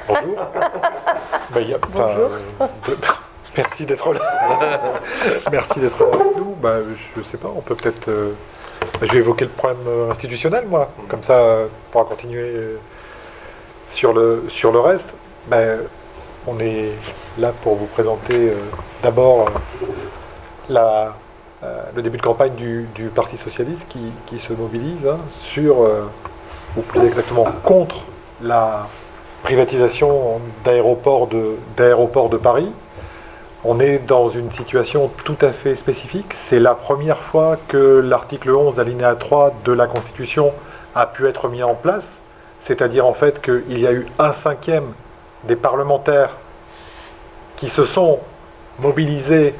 Bonjour. Bonjour. Merci d'être là. Merci d'être là avec nous. Je sais pas, on peut peut-être... je vais évoquer le problème institutionnel, moi. Comme ça, on pourra continuer sur le reste. On est là pour vous présenter d'abord le début de campagne du Parti Socialiste qui se mobilise sur, ou plus exactement contre, la privatisation d'aéroports de Paris. On est dans une situation tout à fait spécifique. C'est la première fois que l'article 11, alinéa 3 de la Constitution a pu être mis en place. C'est-à-dire en fait qu'il y a eu 1/5 des parlementaires qui se sont mobilisés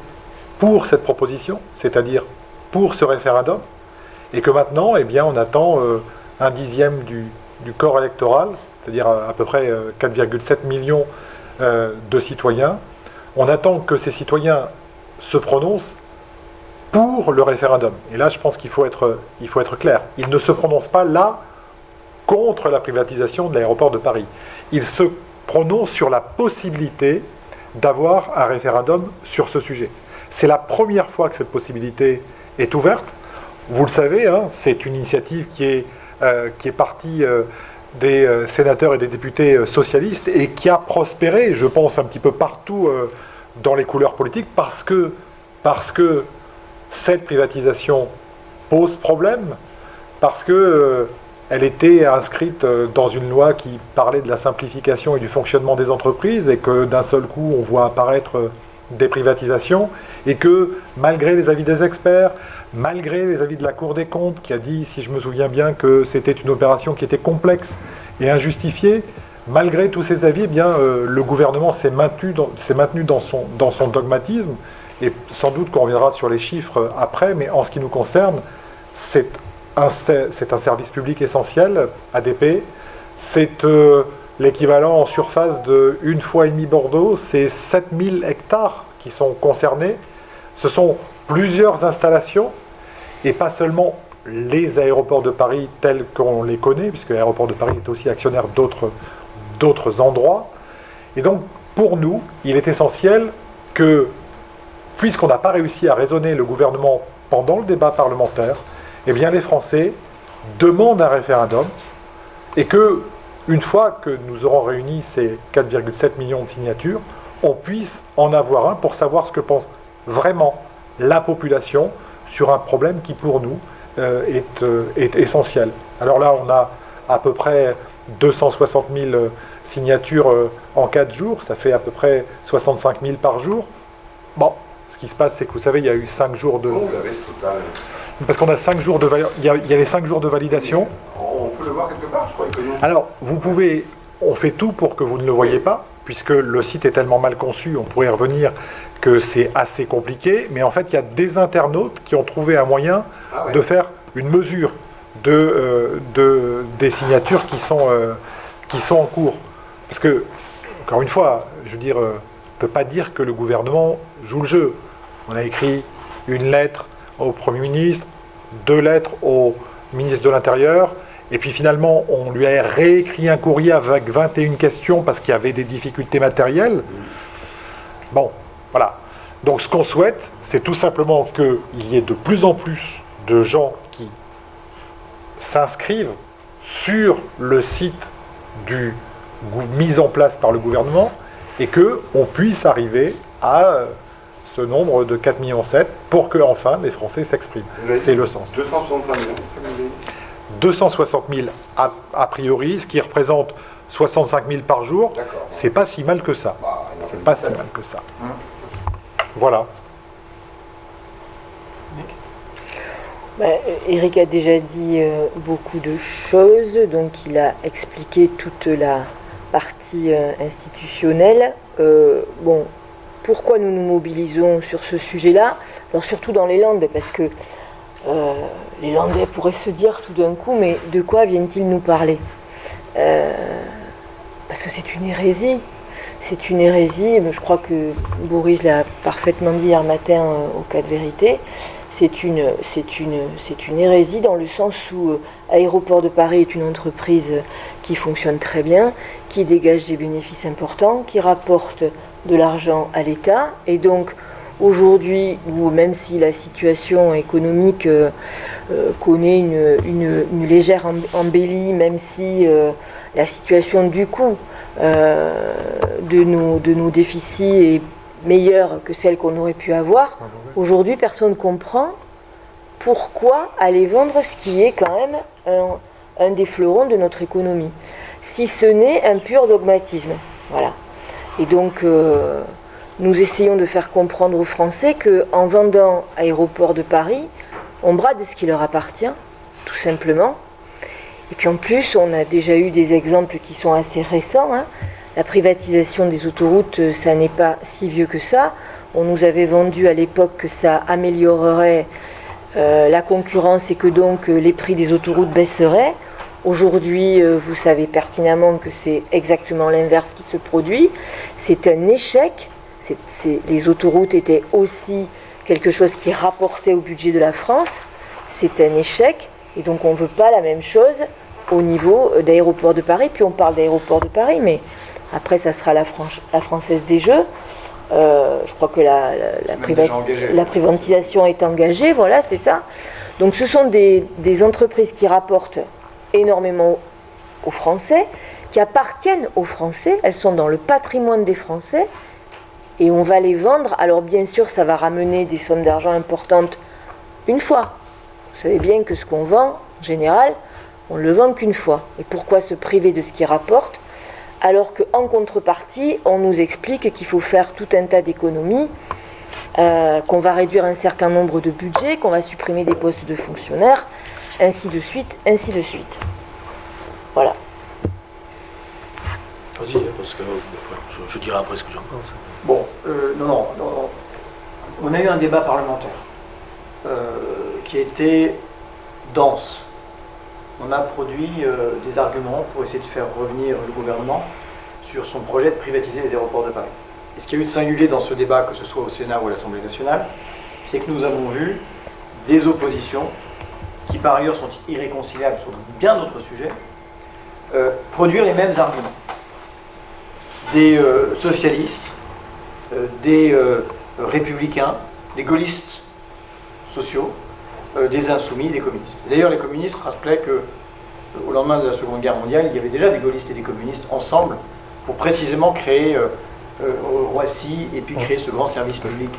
pour cette proposition, c'est-à-dire pour ce référendum, et que maintenant, eh bien, on attend 1/10 du corps électoral, c'est-à-dire à peu près 4,7 millions de citoyens. On attend que ces citoyens se prononcent pour le référendum. Et là, je pense qu'il faut être clair. Ils ne se prononcent pas là contre la privatisation de l'aéroport de Paris. Ils se prononcent sur la possibilité d'avoir un référendum sur ce sujet. C'est la première fois que cette possibilité est ouverte. Vous le savez, c'est une initiative qui est partie des sénateurs et des députés socialistes et qui a prospéré, je pense, un petit peu partout dans les couleurs politiques parce que cette privatisation pose problème, parce que elle était inscrite dans une loi qui parlait de la simplification et du fonctionnement des entreprises et que d'un seul coup on voit apparaître des privatisations et que malgré les avis des experts, malgré les avis de la Cour des comptes qui a dit, si je me souviens bien, que c'était une opération qui était complexe et injustifiée, malgré tous ces avis, eh bien, le gouvernement s'est maintenu dans son dogmatisme et sans doute qu'on reviendra sur les chiffres après, mais en ce qui nous concerne, c'est un service public essentiel, ADP, c'est l'équivalent en surface de 1,5 fois Bordeaux, c'est 7000 hectares qui sont concernés. Ce sont plusieurs installations, et pas seulement les aéroports de Paris tels qu'on les connaît, puisque l'aéroport de Paris est aussi actionnaire d'autres endroits. Et donc, pour nous, il est essentiel que, puisqu'on n'a pas réussi à raisonner le gouvernement pendant le débat parlementaire, eh bien les Français demandent un référendum, et que, une fois que nous aurons réuni ces 4,7 millions de signatures, on puisse en avoir un pour savoir ce que pense vraiment la population sur un problème qui, pour nous, est essentiel. Alors là, on a à peu près 260 000 signatures en 4 jours, ça fait à peu près 65 000 par jour. Bon, ce qui se passe, c'est que vous savez, il y a eu 5 jours de... Comment vous avez ce total ? Parce qu'on a 5 jours de... Il y a les 5 jours de validation. On peut le voir quelque part, je crois que non. Alors, vous pouvez... On fait tout pour que vous ne le voyez pas, puisque le site est tellement mal conçu, on pourrait y revenir, que c'est assez compliqué. Mais en fait, il y a des internautes qui ont trouvé un moyen de faire une mesure des signatures qui sont en cours. Parce que, encore une fois, je veux dire, on ne peut pas dire que le gouvernement joue le jeu. On a écrit une lettre au Premier ministre, 2 lettres au ministre de l'Intérieur, et puis finalement, on lui a réécrit un courrier avec 21 questions parce qu'il y avait des difficultés matérielles. Bon, voilà. Donc ce qu'on souhaite, c'est tout simplement qu'il y ait de plus en plus de gens qui s'inscrivent sur le site mis en place par le gouvernement et qu'on puisse arriver à ce nombre de 4,7 millions pour que enfin les Français s'expriment. C'est le sens. 265 millions, c'est ça que vous avez dit ? 260 000 a priori, ce qui représente 65 000 par jour. D'accord. C'est pas si mal que ça. C'est pas si mal que ça. Voilà. Éric a déjà dit beaucoup de choses, donc il a expliqué toute la partie institutionnelle. Pourquoi nous nous mobilisons sur ce sujet-là ? Alors surtout dans les Landes, parce que les Landais pourraient se dire tout d'un coup, mais de quoi viennent-ils nous parler ? Parce que c'est une hérésie. C'est une hérésie, je crois que Boris l'a parfaitement dit hier matin au cas de vérité. c'est une hérésie dans le sens où Aéroports de Paris est une entreprise qui fonctionne très bien, qui dégage des bénéfices importants, qui rapporte de l'argent à l'État. Et donc aujourd'hui, où même si la situation économique connaît une légère embellie, même si la situation du coût de nos déficits est meilleure que celle qu'on aurait pu avoir, aujourd'hui personne ne comprend pourquoi aller vendre ce qui est quand même un des fleurons de notre économie, si ce n'est un pur dogmatisme. Voilà. Et donc nous essayons de faire comprendre aux Français qu'en vendant Aéroports de Paris, on brade ce qui leur appartient, tout simplement. Et puis en plus, on a déjà eu des exemples qui sont assez récents. La privatisation des autoroutes, ça n'est pas si vieux que ça. On nous avait vendu à l'époque que ça améliorerait la concurrence et que donc les prix des autoroutes baisseraient. Aujourd'hui, vous savez pertinemment que c'est exactement l'inverse qui se produit. C'est un échec. Les autoroutes étaient aussi quelque chose qui rapportait au budget de la France. C'est un échec. Et donc on ne veut pas la même chose au niveau d'Aéroports de Paris. Puis on parle d'Aéroports de Paris, mais après ça sera la Française des Jeux. Je crois que la privatisation est engagée, voilà, c'est ça. Donc ce sont des entreprises qui rapportent énormément aux Français, qui appartiennent aux Français, elles sont dans le patrimoine des Français, et on va les vendre. Alors bien sûr, ça va ramener des sommes d'argent importantes une fois. Vous savez bien que ce qu'on vend, en général, on ne le vend qu'une fois. Et pourquoi se priver de ce qui rapporte, alors qu'en contrepartie, on nous explique qu'il faut faire tout un tas d'économies, qu'on va réduire un certain nombre de budgets, qu'on va supprimer des postes de fonctionnaires, ainsi de suite, ainsi de suite. Voilà. Vas-y, parce que je dirai après ce que j'en pense. Bon, non. On a eu un débat parlementaire qui était dense. On a produit des arguments pour essayer de faire revenir le gouvernement sur son projet de privatiser les aéroports de Paris. Et ce qu'il y a eu de singulier dans ce débat, que ce soit au Sénat ou à l'Assemblée nationale, c'est que nous avons vu des oppositions, qui par ailleurs sont irréconciliables sur bien d'autres sujets, produire les mêmes arguments. Des socialistes, des républicains, des gaullistes sociaux, des insoumis, des communistes. D'ailleurs, les communistes rappelaient qu'au lendemain de la Seconde Guerre mondiale, il y avait déjà des gaullistes et des communistes ensemble pour précisément créer Roissy et puis créer ce grand service public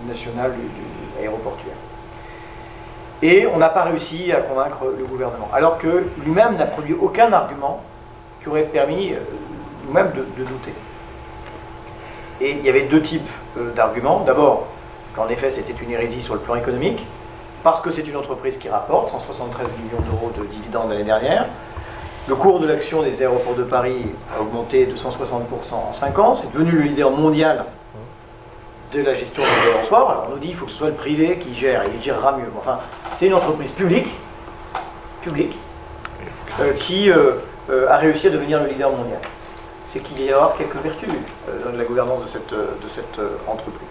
national du aéroportuaire. Et on n'a pas réussi à convaincre le gouvernement, alors que lui-même n'a produit aucun argument qui aurait permis nous-mêmes de douter. Et il y avait deux types d'arguments. D'abord, qu'en effet c'était une hérésie sur le plan économique, parce que c'est une entreprise qui rapporte 173 millions d'euros de dividendes l'année dernière. Le cours de l'action des aéroports de Paris a augmenté de 160% en 5 ans. C'est devenu le leader mondial de la gestion des aéroports. Alors on nous dit qu'il faut que ce soit le privé qui gère, et il gérera mieux. Enfin, c'est une entreprise publique qui a réussi à devenir le leader mondial. C'est qu'il y a quelques vertus dans la gouvernance de cette entreprise.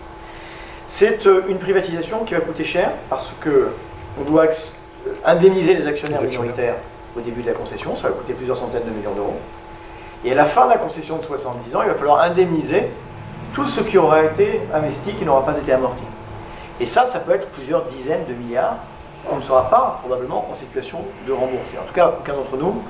C'est une privatisation qui va coûter cher parce qu'on doit indemniser les actionnaires minoritaires au début de la concession, ça va coûter plusieurs centaines de millions d'euros. Et à la fin de la concession de 70 ans, il va falloir indemniser tout ce qui aura été investi, qui n'aura pas été amorti. Et ça peut être plusieurs dizaines de milliards qu'on ne sera pas probablement en situation de rembourser. En tout cas, aucun d'entre nous,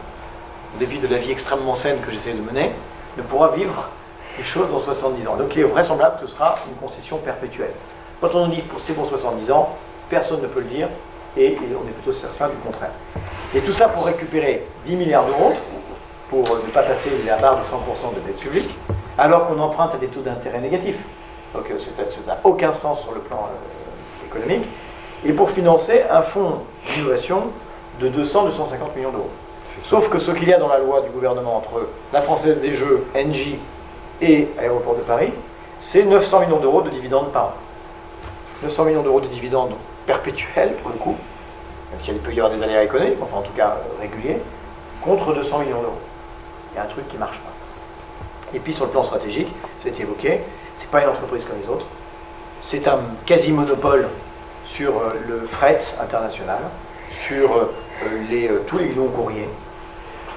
au début de la vie extrêmement saine que j'essaie de mener, ne pourra vivre les choses dans 70 ans. Donc il est vraisemblable que ce sera une concession perpétuelle. Quand on nous dit que c'est pour 70 ans, personne ne peut le dire, et on est plutôt certain du contraire. Et tout ça pour récupérer 10 milliards d'euros, pour ne pas passer la barre de 100% de dette publique, alors qu'on emprunte à des taux d'intérêt négatifs. Donc ça n'a aucun sens sur le plan économique. Et pour financer un fonds d'innovation de 200-250 millions d'euros. Sauf que ce qu'il y a dans la loi du gouvernement entre la Française des Jeux, Engie et Aéroports de Paris, c'est 900 millions d'euros de dividendes par an. 900 millions d'euros de dividendes perpétuels, pour le coup, même s'il peut y avoir des aléas économiques, enfin en tout cas réguliers, contre 200 millions d'euros. Il y a un truc qui ne marche pas. Et puis sur le plan stratégique, c'est évoqué, c'est pas une entreprise comme les autres, c'est un quasi-monopole sur le fret international, sur tous les longs courriers.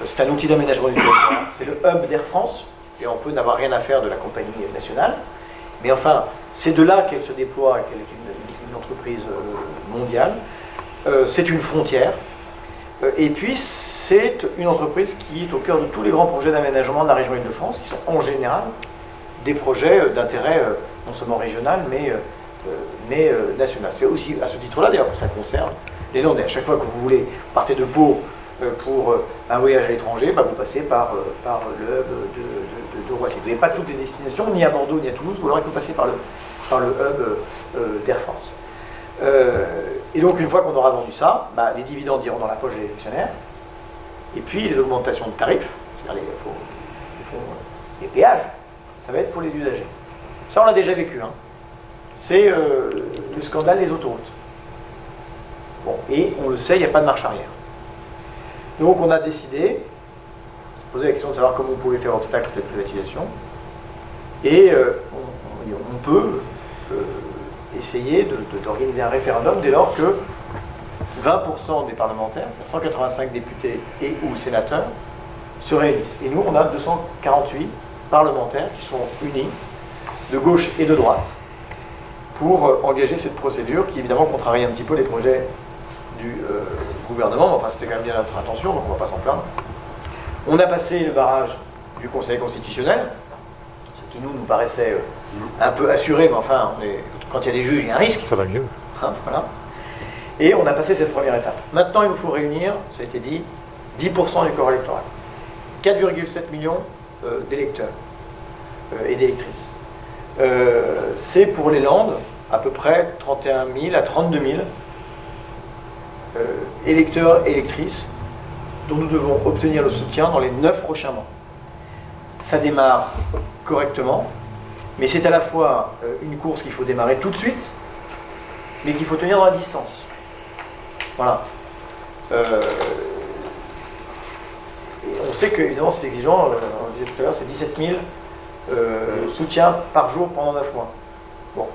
C'est un outil d'aménagement du territoire, c'est le hub d'Air France, et on peut n'avoir rien à faire de la compagnie nationale. Mais enfin, c'est de là qu'elle se déploie, qu'elle est une entreprise mondiale. C'est une frontière. Et puis, c'est une entreprise qui est au cœur de tous les grands projets d'aménagement de la région Île-de-France, qui sont en général des projets d'intérêt non seulement régional, mais national. C'est aussi à ce titre-là, d'ailleurs, que ça concerne les Landais. À chaque fois que vous voulez partez de Pau pour un voyage à l'étranger, vous passez par le hub de Roissy. Vous n'avez pas toutes les destinations, ni à Bordeaux, ni à Toulouse, ou alors il faut passer par le hub d'Air France. Et donc, une fois qu'on aura vendu ça, les dividendes iront dans la poche des actionnaires, et puis les augmentations de tarifs, c'est-à-dire les péages, ça va être pour les usagers. Ça, on l'a déjà vécu. Hein. C'est le scandale des autoroutes. Bon, et on le sait, il n'y a pas de marche arrière. Donc, on a décidé, poser la question de savoir comment on pouvait faire obstacle à cette privatisation, et on peut essayer d'organiser un référendum dès lors que 20% des parlementaires, c'est-à-dire 185 députés et ou sénateurs, se réunissent. Et nous, on a 248 parlementaires qui sont unis, de gauche et de droite, pour engager cette procédure qui, évidemment, contrarie un petit peu les projets du gouvernement. Mais enfin, c'était quand même bien notre intention, donc on ne va pas s'en plaindre. On a passé le barrage du Conseil constitutionnel, ce qui nous paraissait un peu assuré, mais enfin, quand il y a des juges, il y a un risque. Ça va mieux. Hein, voilà. Et on a passé cette première étape. Maintenant, il nous faut réunir, ça a été dit, 10% du corps électoral. 4,7 millions d'électeurs et d'électrices. C'est pour les Landes à peu près 31 000 à 32 000 électeurs et électrices dont nous devons obtenir le soutien dans les 9 prochains mois. Ça démarre correctement, mais c'est à la fois une course qu'il faut démarrer tout de suite, mais qu'il faut tenir dans la distance. Voilà. On sait que, évidemment, c'est exigeant. On disait tout à l'heure, c'est 17 000 soutiens par jour pendant 9 mois. Bon.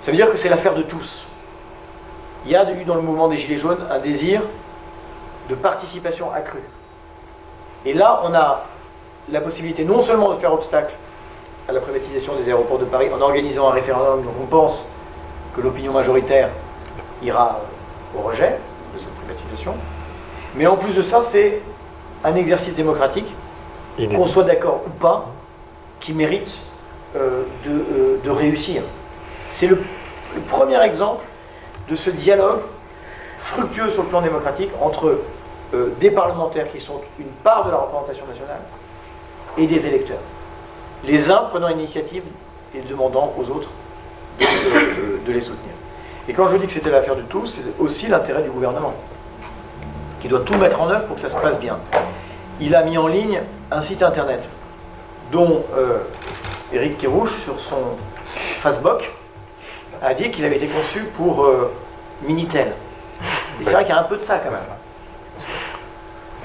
Ça veut dire que c'est l'affaire de tous. Il y a eu dans le mouvement des Gilets jaunes un désir de participation accrue. Et là, on a la possibilité non seulement de faire obstacle à la privatisation des aéroports de Paris en organisant un référendum dont on pense que l'opinion majoritaire ira au rejet de cette privatisation, mais en plus de ça, c'est un exercice démocratique, qu'on soit d'accord ou pas, qui mérite de réussir. C'est le premier exemple de ce dialogue fructueux sur le plan démocratique entre des parlementaires qui sont une part de la représentation nationale et des électeurs. Les uns prenant l'initiative et demandant aux autres de les soutenir. Et quand je dis que c'était l'affaire de tous, c'est aussi l'intérêt du gouvernement, qui doit tout mettre en œuvre pour que ça se passe bien. Il a mis en ligne un site internet dont Éric Kerrouche, sur son Facebook, a dit qu'il avait été conçu pour Minitel. Et c'est vrai qu'il y a un peu de ça quand même.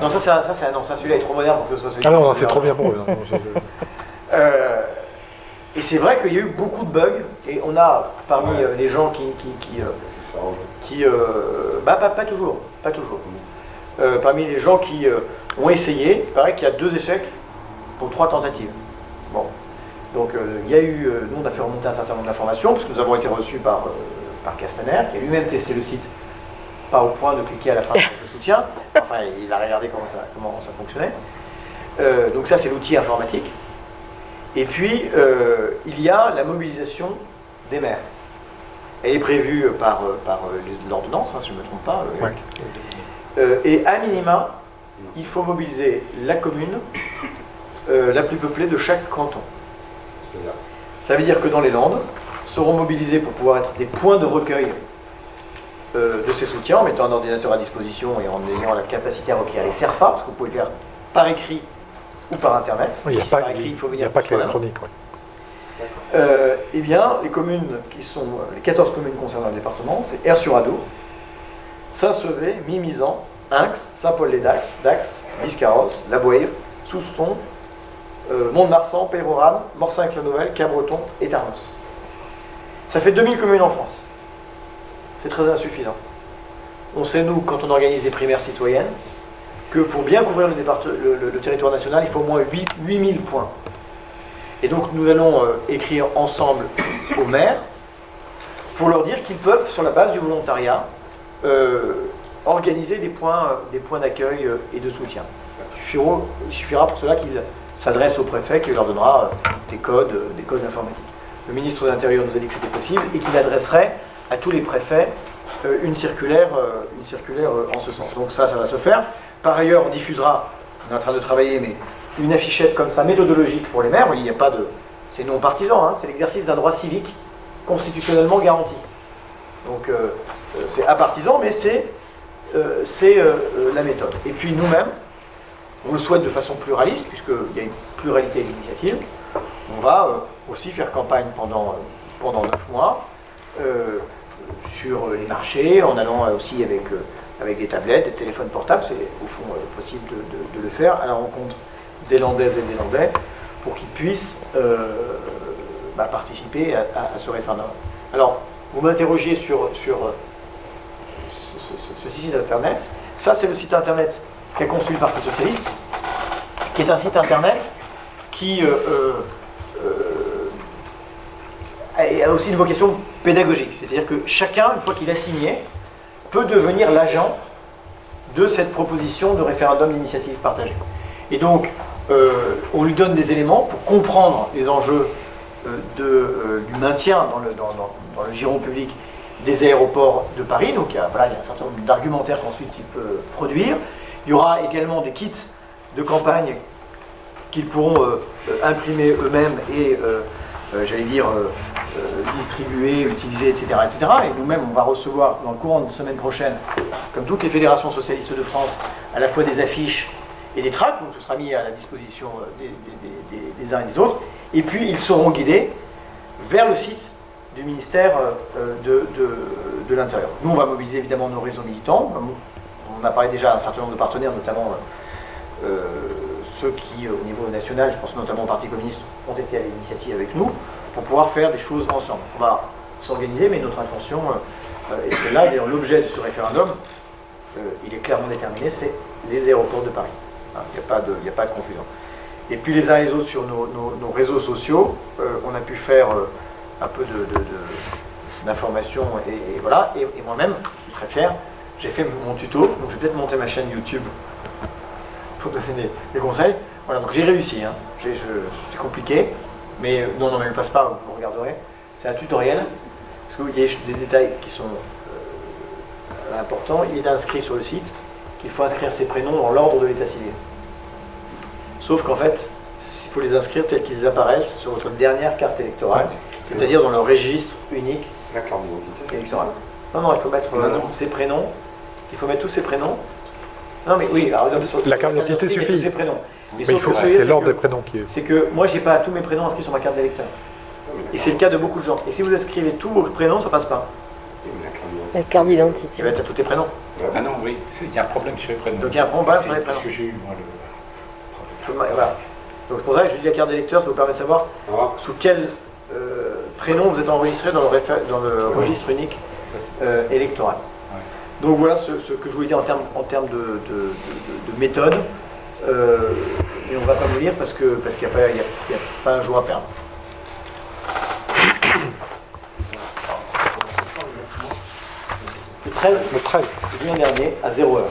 Non, ça celui-là est trop moderne pour que ce soit celui-là. Ah non, c'est trop bien pour eux. Et c'est vrai qu'il y a eu beaucoup de bugs, et on a parmi les gens pas toujours. Parmi les gens qui ont essayé, il paraît qu'il y a 2 échecs pour 3 tentatives. Bon. Donc il y a eu, nous on a fait remonter un certain nombre d'informations, parce que nous avons été reçus par Castaner, qui a lui-même testé le site, pas au point de cliquer à la fin je soutiens, enfin il a regardé comment ça fonctionnait. Donc ça c'est l'outil informatique. Et puis il y a la mobilisation des maires. Elle est prévue par l'ordonnance, hein, si je ne me trompe pas. Et à minima, il faut mobiliser la commune la plus peuplée de chaque canton. Ça veut dire que dans les Landes, seront mobilisés pour pouvoir être des points de recueil de ces soutiens, en mettant un ordinateur à disposition et en ayant la capacité à recueillir les CERFA, parce que vous pouvez le faire par écrit ou par internet. Oui, il n'y a, pas que l'électronique. Eh bien, les communes qui sont, les 14 communes concernant le département, c'est Aire-sur-Adour, Saint-Sevé, Mimizan, Inx, Saint-Paul-les-Dax, Dax, Biscarrosse, La Boïre, Souston, Mont-de-Marsan, Peyrorane, Morsin-avec-la-Nouvelle, Cabreton et Tarnos. Ça fait 2000 communes en France. c'est très insuffisant. On sait, nous, quand on organise des primaires citoyennes, que pour bien couvrir le territoire national, il faut au moins 8000 points. Et donc nous allons écrire ensemble aux maires pour leur dire qu'ils peuvent, sur la base du volontariat, organiser des points d'accueil et de soutien. Il suffira pour cela qu'ils s'adressent au préfet qui leur donnera des codes informatiques. Le ministre de l'Intérieur nous a dit que c'était possible et qu'il adresserait à tous les préfets une circulaire en ce sens. Donc ça va se faire. Par ailleurs, on diffusera, on est en train de travailler, mais une affichette comme ça, méthodologique pour les maires. Il n'y a pas de... C'est non partisan, hein, c'est l'exercice d'un droit civique constitutionnellement garanti. Donc c'est apartisan, mais c'est la méthode. Et puis nous-mêmes, on le souhaite de façon pluraliste, puisqu'il y a une pluralité d'initiatives. On va aussi faire campagne pendant 9 mois sur les marchés, en allant aussi avec des tablettes, des téléphones portables. C'est au fond possible de le faire à la rencontre des Landaises et des Landais pour qu'ils puissent participer à ce référendum. Alors, vous m'interrogiez sur ce site internet. Ça, c'est le site internet qu'a conçu le Parti Socialiste, qui est un site internet qui a aussi une vocation pédagogique. C'est-à-dire que chacun, une fois qu'il a signé, peut devenir l'agent de cette proposition de référendum d'initiative partagée. Et donc, on lui donne des éléments pour comprendre les enjeux du maintien dans le giron public des aéroports de Paris. Donc, il y a un certain nombre d'argumentaires qu'ensuite il peut produire. Il y aura également des kits de campagne qu'ils pourront imprimer eux-mêmes et, distribuer, utiliser, etc., etc. Et nous-mêmes, on va recevoir dans le courant de la semaine prochaine, comme toutes les fédérations socialistes de France, à la fois des affiches et des tracts, donc tout sera mis à la disposition des uns et des autres. Et puis, ils seront guidés vers le site du ministère de l'Intérieur. Nous, on va mobiliser évidemment nos réseaux militants. On a parlé déjà à un certain nombre de partenaires, notamment ceux qui, au niveau national, je pense notamment au Parti communiste, ont été à l'initiative avec nous, pour pouvoir faire des choses ensemble. On va s'organiser, mais notre intention, et c'est là d'ailleurs l'objet de ce référendum, il est clairement déterminé, c'est les aéroports de Paris. Il n'y a pas de confusion. Et puis les uns et les autres sur nos réseaux sociaux, on a pu faire un peu d'informations, et voilà. Et moi-même, je suis très fier, j'ai fait mon tuto, donc je vais peut-être monter ma chaîne YouTube pour donner des conseils. Voilà, donc j'ai réussi, hein. C'est compliqué, mais non, ne le passe pas, vous regarderez. C'est un tutoriel, parce qu'il y a des détails qui sont importants. Il est inscrit sur le site qu'il faut inscrire ses prénoms dans l'ordre de l'état civil. Sauf qu'en fait, il faut les inscrire tels qu'ils apparaissent sur votre dernière carte électorale, c'est-à-dire dans le registre unique La carte d'identité électoral. Non, il faut mettre ses prénoms, il faut mettre tous ses prénoms. Non, mais oui, alors, la carte d'identité suffit. Tous ses prénoms. Mais il faut, c'est l'ordre des prénoms qui est. C'est que moi, j'ai pas tous mes prénoms inscrits sur ma carte d'électeur. Et c'est le cas de beaucoup de gens. Et si vous inscrivez tous vos prénoms, ça passe pas. La carte d'identité. Tu as tous tes prénoms. Ah non, oui, il y a un problème sur les prénoms. Donc il y a un problème sur les prénoms. Parce que j'ai eu, moi, Voilà. Donc c'est pour ça que je dis la carte d'électeur, ça vous permet de savoir sous quel prénom vous êtes enregistré dans le registre unique électoral. Ouais. Donc voilà ce que je voulais dire en termes de méthode. Et on ne va pas vous lire parce qu'il n'y a pas un jour à perdre. Le 13 juin dernier, à 0h.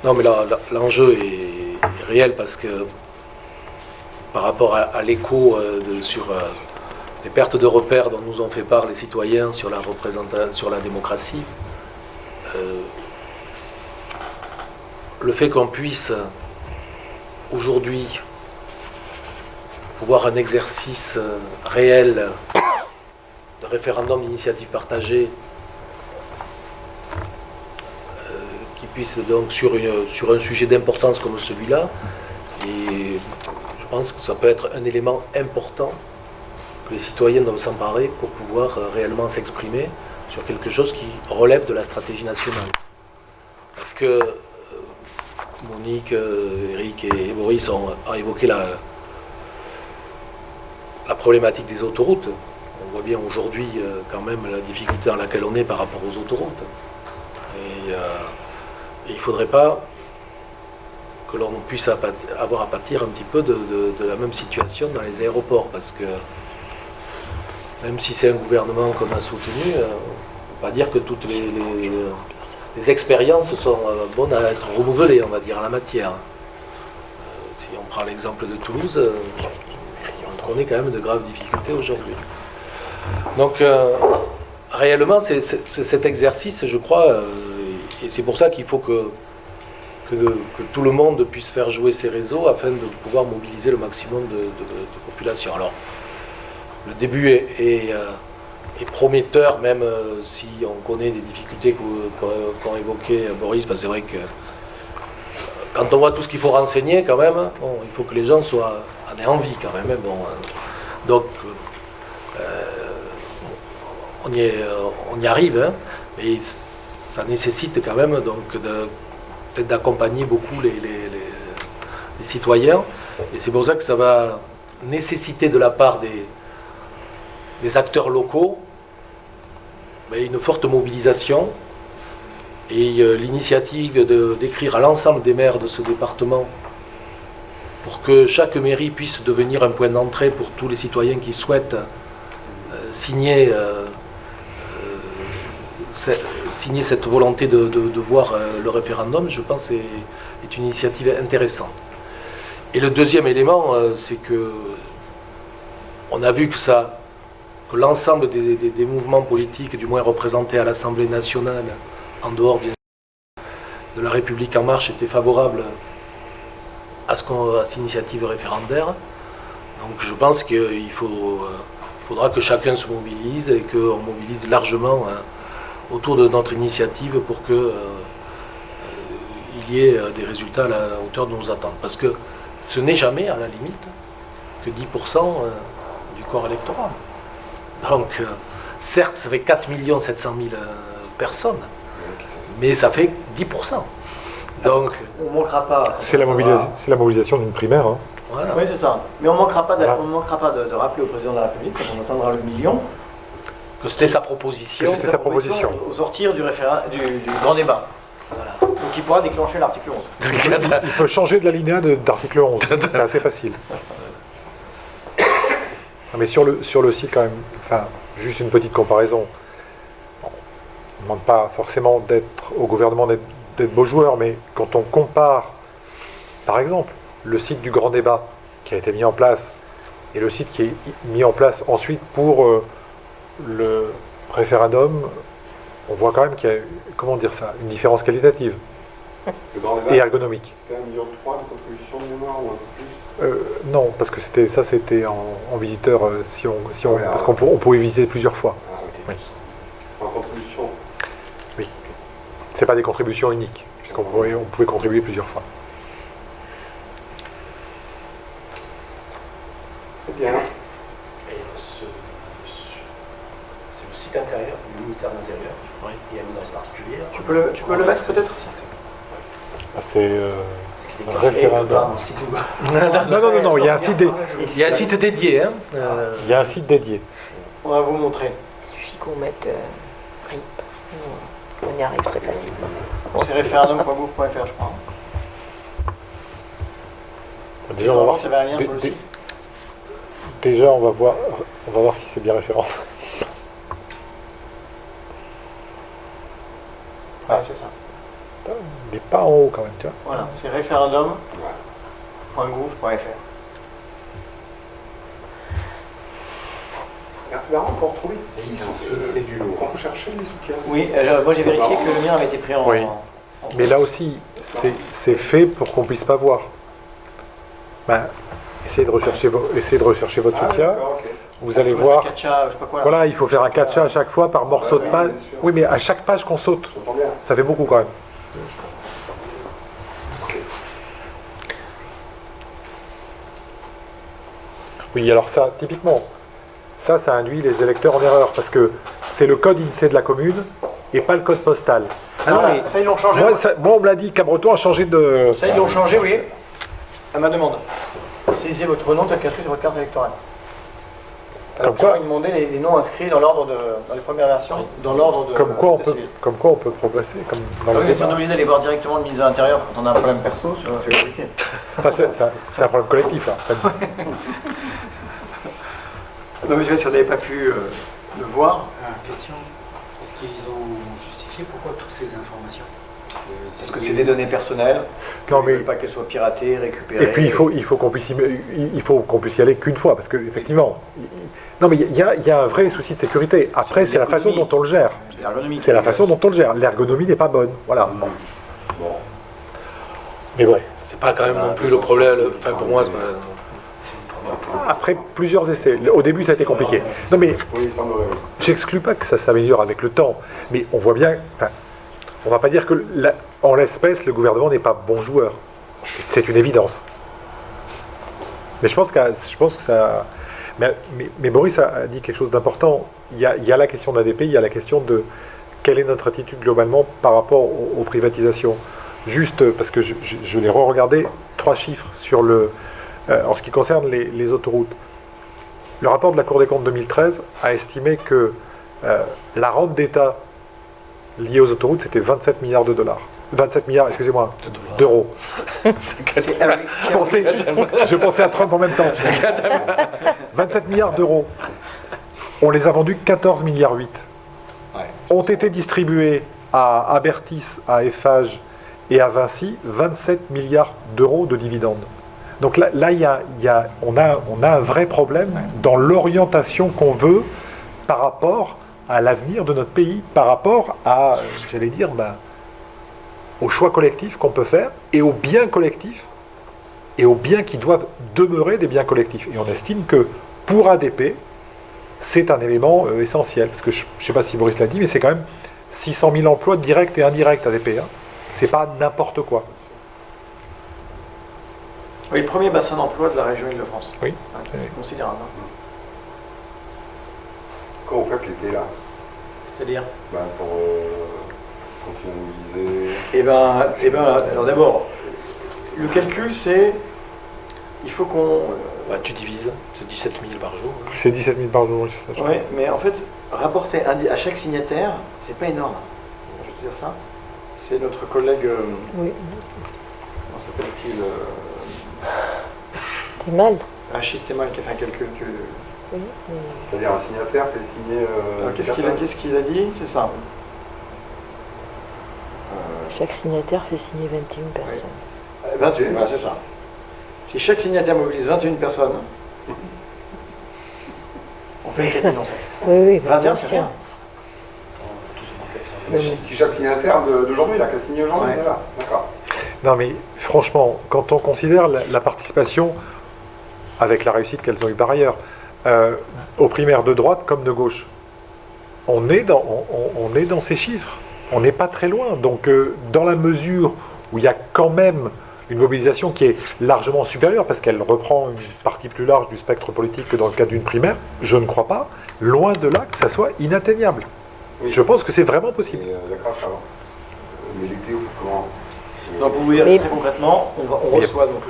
Non, mais là, l'enjeu est réel parce que par rapport à l'écho sur les pertes de repères dont nous ont fait part les citoyens sur la représentation, sur la démocratie, le fait qu'on puisse aujourd'hui pouvoir un exercice réel de référendum d'initiative partagée qui puisse donc sur un sujet d'importance comme celui-là, et je pense que ça peut être un élément important que les citoyens doivent s'emparer pour pouvoir réellement s'exprimer sur quelque chose qui relève de la stratégie nationale. Parce que Monique, Eric et Boris ont évoqué la problématique des autoroutes. On voit bien aujourd'hui quand même la difficulté dans laquelle on est par rapport aux autoroutes. Et il ne faudrait pas que l'on puisse avoir à pâtir un petit peu de la même situation dans les aéroports, parce que même si c'est un gouvernement qu'on a soutenu, on ne peut pas dire que toutes les expériences sont bonnes à être renouvelées, on va dire, en la matière. Si on prend l'exemple de Toulouse, on connaît quand même de graves difficultés aujourd'hui. Donc, réellement, c'est cet exercice, je crois, et c'est pour ça qu'il faut que tout le monde puisse faire jouer ses réseaux afin de pouvoir mobiliser le maximum de population. Alors, le début est prometteur, même si on connaît des difficultés qu'ont évoquées Boris, parce que c'est vrai que quand on voit tout ce qu'il faut renseigner, quand même, bon, il faut que les gens en aient envie, quand même. Bon, donc, on y arrive, hein, mais ça nécessite quand même donc peut-être d'accompagner beaucoup les citoyens, et c'est pour ça que ça va nécessiter de la part des acteurs locaux une forte mobilisation, et l'initiative d'écrire à l'ensemble des maires de ce département pour que chaque mairie puisse devenir un point d'entrée pour tous les citoyens qui souhaitent signer cette volonté de voir le référendum, je pense, est une initiative intéressante. Et le deuxième élément, c'est que on a vu que l'ensemble des mouvements politiques, du moins représentés à l'Assemblée nationale, en dehors de la République en marche, étaient favorables à cette initiative référendaire. Donc je pense qu'il faudra que chacun se mobilise et qu'on mobilise largement autour de notre initiative pour qu'il y ait des résultats à la hauteur de nos attentes. Parce que ce n'est jamais, à la limite, que 10% du corps électoral. Donc, certes, ça fait 4 700 000 personnes, mais ça fait 10%. Donc, on ne manquera pas. C'est la mobilisation d'une primaire. Hein. Voilà. Oui, c'est ça. Mais on ne manquera pas, de rappeler au président de la République, quand on atteindra le million, que c'était sa proposition. C'était sa proposition. Au sortir du grand débat. Voilà. Donc il pourra déclencher l'article 11. Il peut changer de l'alinéa d'article 11. C'est assez facile. Non, mais sur le site, quand même, enfin, juste une petite comparaison. On ne demande pas forcément au gouvernement d'être beau joueur, mais quand on compare, par exemple, le site du grand débat qui a été mis en place et le site qui est mis en place ensuite pour le référendum, on voit quand même qu'il y a, comment dire ça, une différence qualitative et ergonomique. C'était 1,3 million de contribution de mémoire ou un peu plus? Non, parce que c'était en visiteur, parce qu'on pouvait visiter plusieurs fois. Ah, ok. Oui. En contribution? Oui. C'est pas des contributions uniques, puisqu'on pouvait contribuer plusieurs fois. Très bien. Et c'est le site intérieur du ministère de l'Intérieur, Oui. et Amiens particulière. Tu peux le mettre peut-être? C'est référendum. Non, il y a un site Il y a un site dédié. Hein, Il y a un site dédié. On va vous montrer. Il suffit qu'on mette RIP. On y arrive très facilement. C'est référendum.gouv.fr, je crois. Déjà, on va voir s'il y avait un lien sur le site. Déjà, on va voir si c'est bien référencé. Ouais, c'est ça. Il n'est pas en haut quand même, tu vois. Voilà, c'est référendum.gouv.fr. C'est marrant, on peut retrouver. C'est du lourd. On peut chercher les soutiens. Oui, moi j'ai vérifié que le mien avait été pris en. Oui. Mais là aussi, c'est fait pour qu'on puisse pas voir. Essayez de rechercher votre soutien. D'accord, ok. Vous allez Faut voir. faire un catcha, je sais pas quoi. Là. Voilà, il faut faire un catcha à chaque fois par morceau de Ouais, page. bien sûr. Oui, mais à chaque page qu'on saute, J'entends bien. ça fait beaucoup quand même. Oui, alors ça, typiquement, ça induit les électeurs en erreur parce que c'est le code INSEE de la commune et pas le code postal. Ah non, mais Ça ils l'ont changé. moi, on me l'a dit, Cabreton a changé de. Ça ils l'ont changé, oui. À ma demande. Saisissez votre nom, ta carte et votre carte électorale. Comme quoi, ils demandaient les noms inscrits dans l'ordre dans les premières versions, dans l'ordre de. comme quoi d'état civil. on peut progresser. Comme dans Ah le oui, mais si on est débat. obligé d'aller voir directement le ministre de l'Intérieur quand on a un problème perso, c'est compliqué. Enfin, c'est un problème collectif, là. Non, mais tu vois, si on n'avait pas pu le voir, Question, est-ce qu'ils ont justifié pourquoi toutes ces informations parce que c'est des données personnelles, Non, ils mais veulent pas qu'elles soient piratées, récupérées. et puis il faut qu'on puisse y aller qu'une fois, parce que effectivement, non mais il y a un vrai souci de sécurité. Après, c'est la façon dont on le gère. C'est l'ergonomie. C'est la façon dont on le gère. L'ergonomie n'est pas bonne. Voilà. Mais bon. C'est pas quand même non plus le problème. Enfin, pour moi, c'est pas- Après plusieurs essais, au début ça a été compliqué. Non mais Oui, il semblerait. j'exclus pas que ça s'améliore avec le temps, mais on voit bien, enfin, on va pas dire que en l'espèce le gouvernement n'est pas bon joueur. C'est une évidence. Mais je pense que ça. Mais Boris a dit quelque chose d'important. Il y a la question d'ADP, il y a la question de quelle est notre attitude globalement par rapport aux privatisations. Juste parce que je l'ai re-regardé, 3 chiffres sur en ce qui concerne les autoroutes. Le rapport de la Cour des comptes 2013 a estimé que la rente d'État liée aux autoroutes, c'était 27 milliards de dollars. 27 milliards, excusez-moi, d'euros. Je pensais à Trump en même temps. 27 milliards d'euros. On les a vendus 14 milliards 8. Ont été distribués à Abertis, à Eiffage et à Vinci 27 milliards d'euros de dividendes. Donc là on a un vrai problème dans l'orientation qu'on veut par rapport à l'avenir de notre pays, par rapport à, j'allais dire, aux choix collectifs qu'on peut faire et aux biens collectifs et aux biens qui doivent demeurer des biens collectifs. Et on estime que pour ADP, c'est un élément essentiel. Parce que je ne sais pas si Boris l'a dit, mais c'est quand même 600 000 emplois directs et indirects ADP. Hein. C'est pas n'importe quoi. Oui, le premier bassin d'emploi de la région Île-de-France. Oui. C'est considérable. Hein. Quand vous faites l'été là, C'est-à-dire pour continuer à mobiliser. Alors d'abord, le calcul c'est, il faut qu'on... tu divises, c'est 17 000 par jour. C'est 17 000 par jour. c'est ça, je Oui, mais en fait, rapporter à chaque signataire, c'est pas énorme. Je vais te dire ça. C'est notre collègue... Oui, comment s'appelle-t-il t'es mal. Rachid Temal qui a fait un calcul. Oui, mais- C'est-à-dire un signataire fait signer. Qu'est-ce qu'il a dit? C'est ça. Chaque signataire fait signer 21 personnes. 21, voilà, c'est ça. Si chaque signataire mobilise 21 personnes, on fait 4 millions. Oui, oui, 21, bien c'est sûr. rien. Si chaque signataire d'aujourd'hui, il a qu'à signer aujourd'hui, Ouais. voilà. D'accord. Non mais franchement, quand on considère la participation, avec la réussite qu'elles ont eue par ailleurs, aux primaires de droite comme de gauche, on est dans ces chiffres. On n'est pas très loin. Donc dans la mesure où il y a quand même une mobilisation qui est largement supérieure, parce qu'elle reprend une partie plus large du spectre politique que dans le cadre d'une primaire, je ne crois pas, loin de là, que ça soit inatteignable. Oui. Je pense que c'est vraiment possible. D'accord, ça va. Mais l'été, vous faites comment Donc vous voyez Mais- très concrètement, on reçoit donc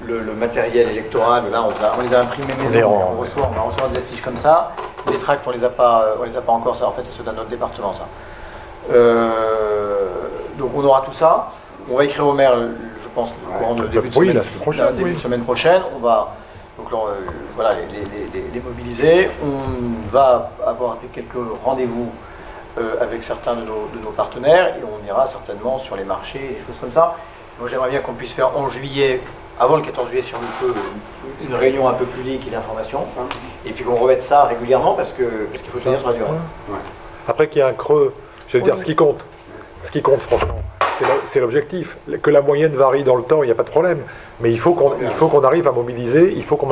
le matériel électoral, là on les a imprimés maison, on va recevoir des affiches comme ça. Les tracts on les a pas encore, ça en fait c'est ceux de notre département ça. Donc on aura tout ça. On va écrire au maire, je pense, au courant de début de Oui, semaine, la semaine prochaine, début oui. de semaine prochaine. On va donc là, voilà, les mobiliser. On va avoir quelques rendez-vous avec certains de nos partenaires et on ira certainement sur les marchés, des choses comme ça. Moi j'aimerais bien qu'on puisse faire en juillet, avant le 14 juillet si on le peut, une réunion un peu publique et d'information, et puis qu'on remette ça régulièrement parce qu'il faut tenir sur la durée. Après qu'il y ait un creux, je veux dire, ce qui compte franchement, c'est l'objectif. Que la moyenne varie dans le temps, il n'y a pas de problème. Mais il faut qu'on arrive à mobiliser, il faut qu'on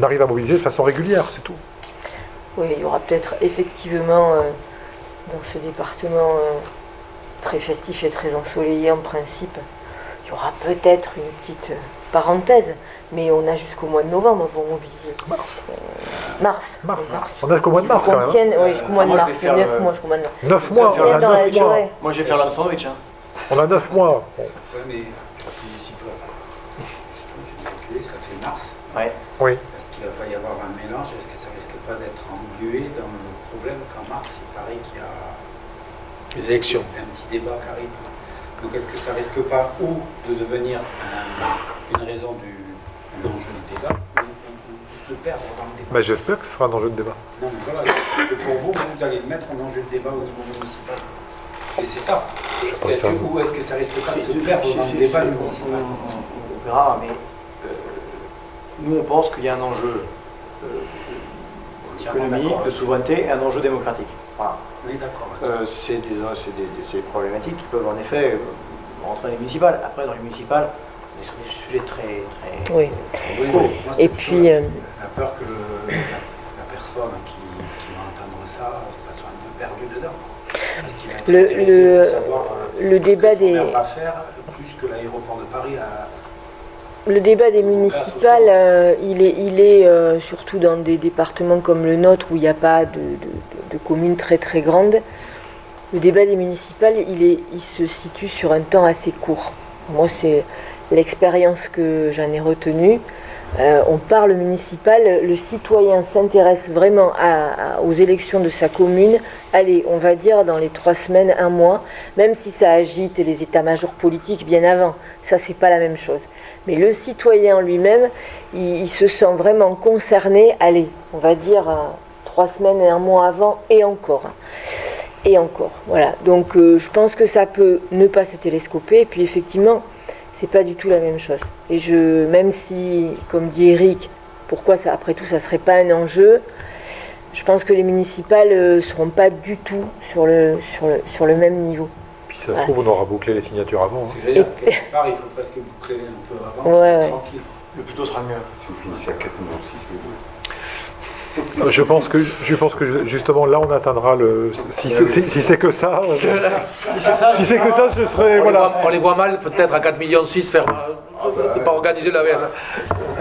arrive à mobiliser de façon régulière, c'est tout. Oui, il y aura peut-être effectivement dans ce département très festif et très ensoleillé en principe, il y aura peut-être une petite parenthèse, mais on a jusqu'au mois de novembre pour mobiliser. Mars. On a jusqu'au mois de mars quand même. Hein. Oui, jusqu'au mois de Moi, je mars, vais faire 9 mois jusqu'au mois de mars. 9 mois, on Bien a dans la 9 mois. durée. Moi je vais faire l'âme sandwich. On a 9 mois. Bon. Ouais, mais d'ici peu. j'ai calculé, ça fait mars. Ouais. Oui. Est-ce qu'il va pas y avoir un mélange? Est-ce que ça risque pas d'être englué dans le problème qu'en mars, il paraît qu'il y a Les élections. un petit débat qui arrive? Donc est-ce que ça risque pas ou de devenir une raison un enjeu de débat ou se perdre dans le débat? Bah, j'espère que ce sera un enjeu de débat. Non mais voilà, parce que pour vous, vous allez le mettre en enjeu de débat au niveau municipal. Et c'est ça. Ou est-ce que ça risque pas de se perdre dans le débat municipal? On verra, mais nous on pense qu'il y a un enjeu économique, de souveraineté et un enjeu démocratique. Voilà. On est d'accord. C'est des problématiques qui peuvent en effet rentrer dans les municipales. Après, dans les municipales, on est sur des sujets très Oui. Oui, courts. moi, Et c'est puis, plutôt la peur que la personne qui va entendre ça soit un peu perdue dedans. Parce qu'il va être intéressé pour savoir le débat ce que son des- maire va faire, plus que l'aéroport de Paris a... Le débat des municipales, il est surtout dans des départements comme le nôtre où il n'y a pas de communes très très grandes. Le débat des municipales, il se situe sur un temps assez court. Moi, c'est l'expérience que j'en ai retenue. On parle municipal, le citoyen s'intéresse vraiment aux élections de sa commune. Allez, on va dire dans les 3 semaines, 1 mois, même si ça agite les états-majors politiques bien avant. Ça, c'est pas la même chose. Mais le citoyen lui-même, il se sent vraiment concerné, allez, on va dire 3 semaines et 1 mois avant, et encore. Et encore, voilà. Donc je pense que ça peut ne pas se télescoper, et puis effectivement, c'est pas du tout la même chose. Et même si, comme dit Eric, pourquoi ça, après tout, ça serait pas un enjeu, je pense que les municipales seront pas du tout sur le même niveau. Puis ça se trouve, on aura bouclé les signatures avant. Ce que je veux dire, quelque part, il faut presque boucler un peu avant, Ouais. tranquille. Le plus tôt sera le mieux. Si vous finissez à 4 ou 6, c'est bon. Je pense que justement là on atteindra le. Si c'est que ça, si c'est que ça, je serai voilà. On les voit mal, peut-être à 4,6 millions faire de pas organiser la merde.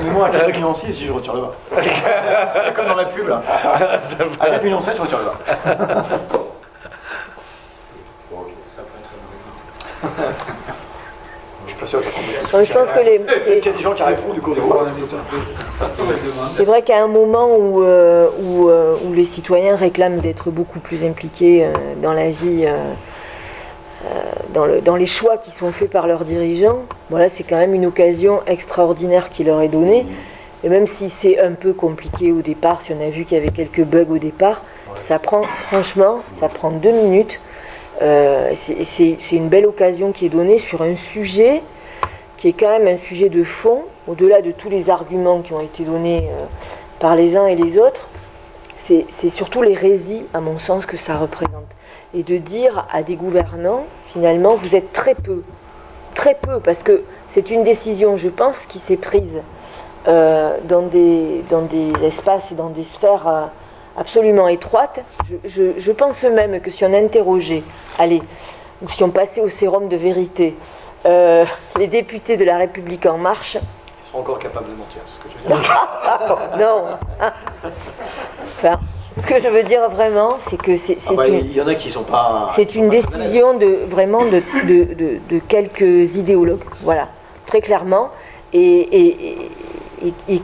Mais moi, à 4,6 millions, je retire le bas. C'est comme dans la pub, là. À 4,7 millions, je retire le bas. Ça peut être un Je suis pas sûr que ça prend bien. Donc, je pense que Il y a des gens qui arrivent du coup. Des fois, on a des surprises. c'est vrai qu'à un moment où les citoyens réclament d'être beaucoup plus impliqués dans la vie, dans les choix qui sont faits par leurs dirigeants, voilà, c'est quand même une occasion extraordinaire qui leur est donnée. Et même si c'est un peu compliqué au départ, si on a vu qu'il y avait quelques bugs au départ, franchement, ça prend 2 minutes. C'est une belle occasion qui est donnée sur un sujet qui est quand même un sujet de fond, au-delà de tous les arguments qui ont été donnés par les uns et les autres. C'est surtout l'hérésie, à mon sens, que ça représente. Et de dire à des gouvernants, finalement, vous êtes très peu, parce que c'est une décision, je pense, qui s'est prise dans des espaces et dans des sphères absolument étroites. Je pense même que si on interrogeait, ou si on passait au sérum de vérité, les députés de La République En Marche, Ils seront encore capables de mentir, c'est ce que je veux dire. non. Enfin, ce que je veux dire vraiment, c'est que Il y en a qui sont pas. c'est une décision de quelques idéologues, voilà, très clairement, et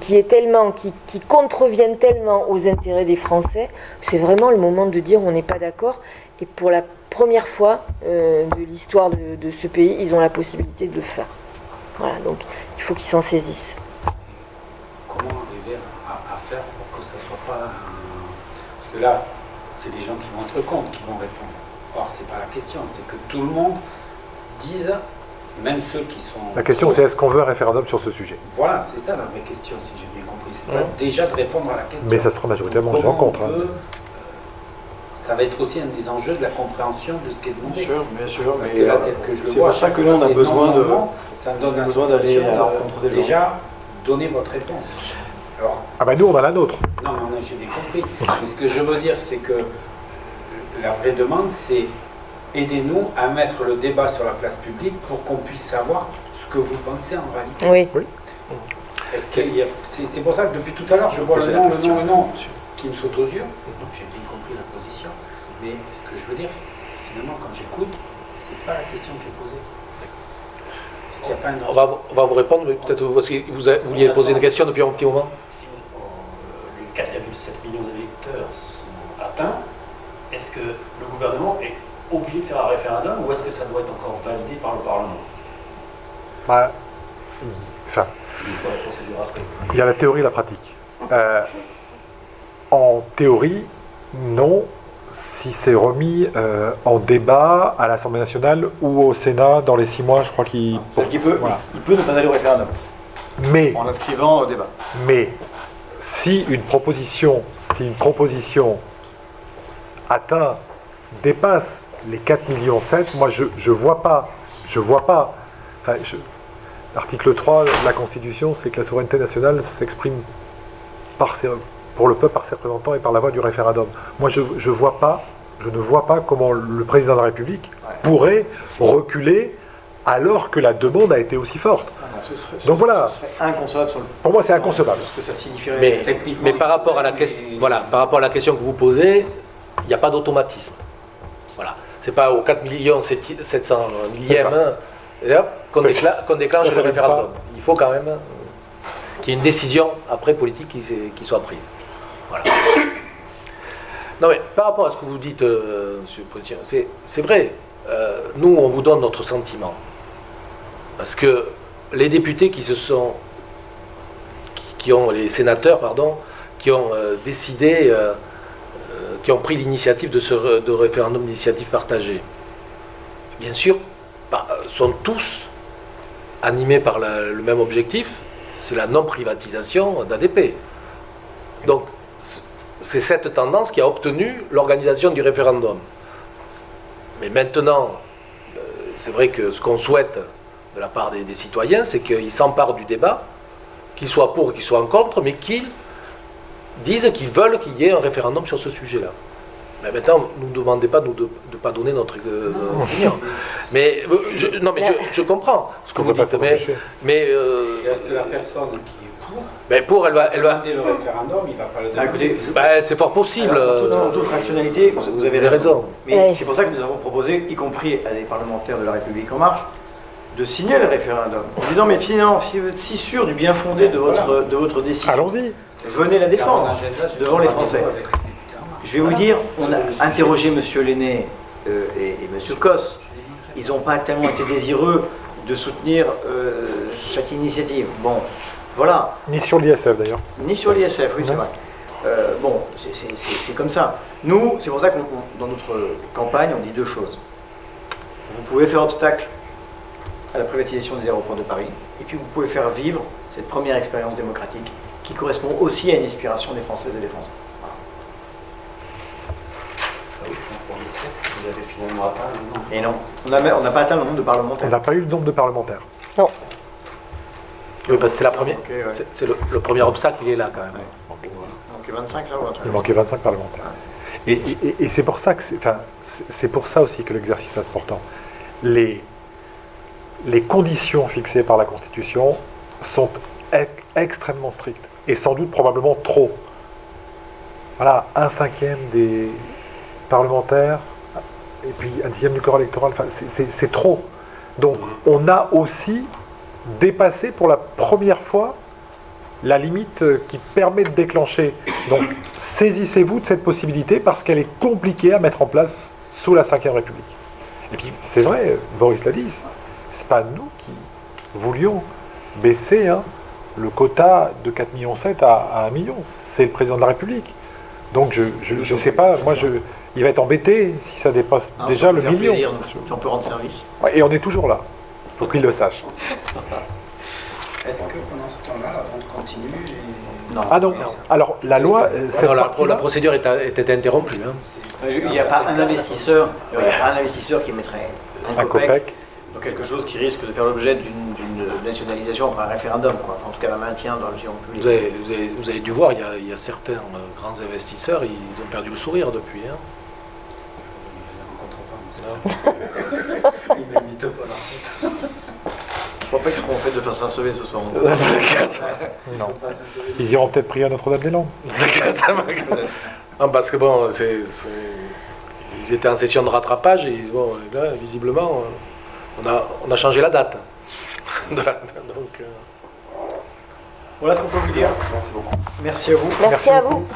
qui est tellement, qui contreviennent tellement aux intérêts des Français. C'est vraiment le moment de dire on n'est pas d'accord. Et pour la première fois de l'histoire de ce pays, ils ont la possibilité de le faire. Voilà, donc il faut qu'ils s'en saisissent. Comment arriver à faire pour que ça soit pas Parce que là, c'est des gens qui vont être contre, qui vont répondre. Or, c'est pas la question, c'est que tout le monde dise, même ceux qui sont... La question c'est est-ce qu'on veut un référendum sur ce sujet? Voilà, c'est ça la vraie question, si j'ai bien compris. C'est pas déjà de répondre à la question. Mais ça sera majoritairement des gens Comment on contre. peut, ça va être aussi un des enjeux de la compréhension de ce qui est demandé. Bien sûr. Parce que là, tel que je le c'est vois, pour ça chaque que fois, nous, on a c'est besoin non, de. non, non, ça me donne la besoin d'aller sensation à la rencontre des gens. déjà, donner votre réponse. Alors, Ah bah nous on a la nôtre. non, j'ai bien compris. Mais ce que je veux dire, c'est que la vraie demande, c'est aidez-nous à mettre le débat sur la place publique pour qu'on puisse savoir ce que vous pensez en réalité. Oui. Est-ce qu'il y a... C'est pour ça que depuis tout à l'heure, je vois le nom qui me saute aux yeux. Donc j'ai bien compris la position. Mais ce que je veux dire, finalement, quand j'écoute, c'est pas la question qui est posée. Est-ce qu'il n'y a pas un On va vous répondre, mais peut-être parce que vous vouliez poser une question depuis un petit moment. Si les 4,7 millions d'électeurs sont atteints, est-ce que le gouvernement est obligé de faire un référendum ou est-ce que ça doit être encore validé par le Parlement? Bah, enfin, C'est quoi la procédure après? il y a la théorie et la pratique. En théorie, non, si c'est remis en débat à l'Assemblée nationale ou au Sénat dans les 6 mois, je crois qu'il... C'est-à-dire qu'il peut, Voilà. il peut ne pas aller au référendum Mais, en inscrivant au débat. mais, si une proposition dépasse les 4,7 millions, moi je vois pas, enfin, l'article 3 de la Constitution, c'est que la souveraineté nationale s'exprime pour le peuple, par ses représentants et par la voie du référendum. Moi je ne vois pas comment le président de la République pourrait reculer alors que la demande a été aussi forte. Donc voilà. Ce serait inconcevable sur le... Pour moi c'est inconcevable. Parce que ça signifierait Mais par rapport à la question, voilà, par rapport à la question que vous posez, il n'y a pas d'automatisme. Voilà, c'est pas aux 4 millions 700 millième et hop, qu'on déclenche ça le fait référendum. pas. Il faut quand même qu'il y ait une décision après politique qui soit prise. Voilà. Non mais par rapport à ce que vous dites, Monsieur le Président, c'est vrai. Nous, on vous donne notre sentiment. Parce que les députés les sénateurs, pardon, qui ont décidé, qui ont pris l'initiative de référendum d'initiative partagée, bien sûr, sont tous animés par le même objectif, c'est la non-privatisation d'ADP. Donc, c'est cette tendance qui a obtenu l'organisation du référendum. Mais maintenant, c'est vrai que ce qu'on souhaite de la part des citoyens, c'est qu'ils s'emparent du débat, qu'ils soient pour ou qu'ils soient en contre, mais qu'ils disent qu'ils veulent qu'il y ait un référendum sur ce sujet-là. Mais maintenant, ne nous demandez pas de ne pas donner notre opinion. Mais je comprends ce que vous dites. Mais est-ce que la personne qui est pour, elle va demander le référendum, il ne va pas le demander? Écoutez, c'est fort possible. En toute rationalité, vous avez raison. Mais Ouais. c'est pour ça que nous avons proposé, y compris à des parlementaires de la République En Marche, de signer le référendum. En disant, mais finalement, si vous êtes si sûr du bien fondé de votre décision, Allons-y. venez la défendre devant les Français. Je vais vous dire, on a interrogé M. Lenné et M. Cos. Ils n'ont pas tellement été désireux de soutenir cette initiative. Bon, voilà. Ni sur l'ISF d'ailleurs. Ni sur l'ISF, oui, c'est vrai. Bon, c'est comme ça. Nous, c'est pour ça que dans notre campagne, on dit deux choses. Vous pouvez faire obstacle à la privatisation des aéroports de Paris, et puis vous pouvez faire vivre cette première expérience démocratique qui correspond aussi à une inspiration des Françaises et des Français. Pour l'ISF, vous avez finalement atteint le nombre. Et non, on n'a pas atteint le nombre de On parlementaires. n'a pas eu le nombre de parlementaires. Oui, parce que c'est la première. Ok, ouais. C'est le premier obstacle, il est là quand même. Donc 25 là ou un truc. Il manquait 25 parlementaires. Et c'est pour ça que c'est pour ça aussi que l'exercice est important. Les conditions fixées par la Constitution sont extrêmement strictes et sans doute probablement trop. Voilà, 1/5 des parlementaires et puis 1/10 du corps électoral, enfin, c'est trop. Donc on a aussi dépassé pour la première fois la limite qui permet de déclencher. Donc saisissez-vous de cette possibilité parce qu'elle est compliquée à mettre en place sous la Ve République. Et puis c'est vrai, Boris l'a dit, c'est pas nous qui voulions baisser le quota de 4,7 millions à 1 million, c'est le président de la République. Donc je sais pas, il va être embêté si ça dépasse déjà le million. Plaisir, si on peut rendre service. Ouais, et on est toujours là, pour qu'il le sache. Est-ce que pendant ce temps-là, la vente continue et... Non. Ah non, alors la loi, cette Alors, la partie-là, procédure était interrompue. Hein. Il n'y a pas un investisseur, qui mettrait un un copec copec, dans quelque chose qui risque de faire l'objet d'une nationalisation après un référendum, quoi. En tout cas, un maintien dans le giron public. Vous avez dû voir, il y a certains grands investisseurs, ils ont perdu le sourire depuis. Hein. Il m'invite pas en fait. Je crois pas qu'ils seront en fait de faire Saint-Sauvé ce soir. non. Ils iront peut-être prier à Notre-Dame-des-Landes. Non, parce que bon, ils étaient en session de rattrapage et bon, là, visiblement, on a changé la date. Donc, Voilà ce qu'on peut vous dire. Merci beaucoup. Merci à vous. Merci à vous.